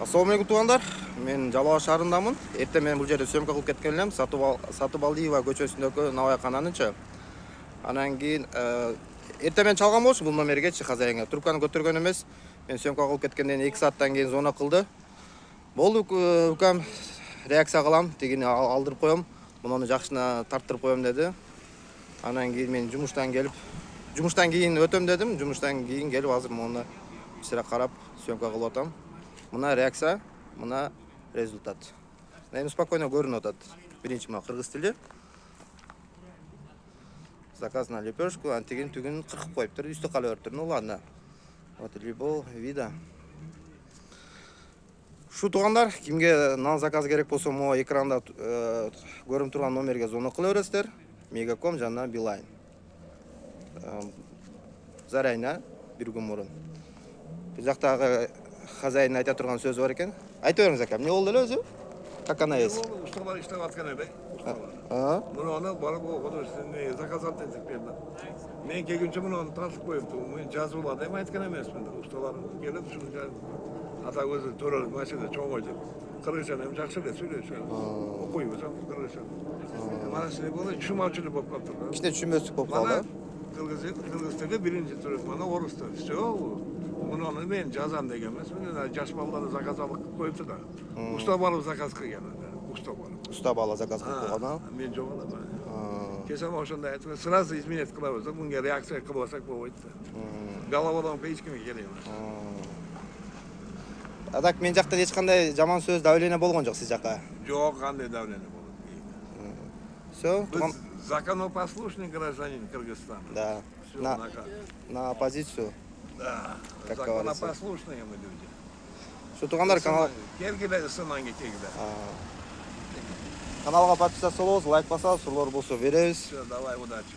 Assalamu alaikum туугандар. Мен Жалал Абад шаарындамын. Эртең мен бул жерде съемка кылып кеткен элем. Сатыбалдиева көчөсүндөгү Навайкананычы. Анан кийин эртең мен чалган болчу бул номергечи хозяинга. Трубканы көтөргөн эмес. Мен съемка кылып кеткенден 2 сааттан кийин звонок кылды. Болду укам реакция кылам, тигини алдырып коем. Муну жакшына тарттырып коем деди. Анан кийин мен жумуштан кийин өтөм дедим. Жумуштан кийин келип азыр муну ичтере карап съемка кылып атам. Мына реакция, мына результат. Эми спокойно көрүнүп атат. Биринчи мына кыргыз тили. Заказ на лепешку, антигин түгүн кыркып коюптур, үстү кала бериптир. Ну ладно. Вот любого вида. Шу туугандар, кимге нан заказ керек болсо, могу экранда көрүнүп турган номерге звонок кыла бересиздер. Мегаком жана Билайн. Зарайна бир күн мурун. Бул жактагы хозяин айта турган сөзү бар экен. Айта бериңиз ака, эмне болду эле өзү? Как она есть? Усталар иштеп аткан эле. Муну барып художественный заказ алып деп берди. Мен келгенче муну тартып коюпту. Мен жазып алат деп айткан эмесмин. Усталар келип ушуну ата өзү төрөлүк машина чоңой деп. Кыргызчаны эми жакшы эле сүйлөшөт. Окуйбуз кыргызча. Мана силе боло түшүнмөчүлүк болуп калыптыр. Кичине түшүнбөстүк болуп калды. Кыргыз тили биринчи түрү, мана орус тили. Всё. Муну мен жазам деген эмес. Мен жаш балдарды заказ алып коюпту да. Уста барып заказ кылган. Уста бала заказ кылып койгон. Мен жок элем. Кесем ошондой айтып, сразу изменять кылабыз, мунга реакция кылбасак болбойт да. Головадан эч кимге керек эмес. А так мен жактан эч кандай жаман сөз давление болгон жок сиз жака. Жок, кандай давление болот. Всё, Биз законопослушный гражданин Кыргызстана. Да. На оппозицию. Да. Как говорится. Законопослушные мы люди. Şu туугандар Келгиле сынанга келгиле. Каналга подписаться болобуз, лайк басабыз, суроолор болсо беребиз. Всё, давай, удачи.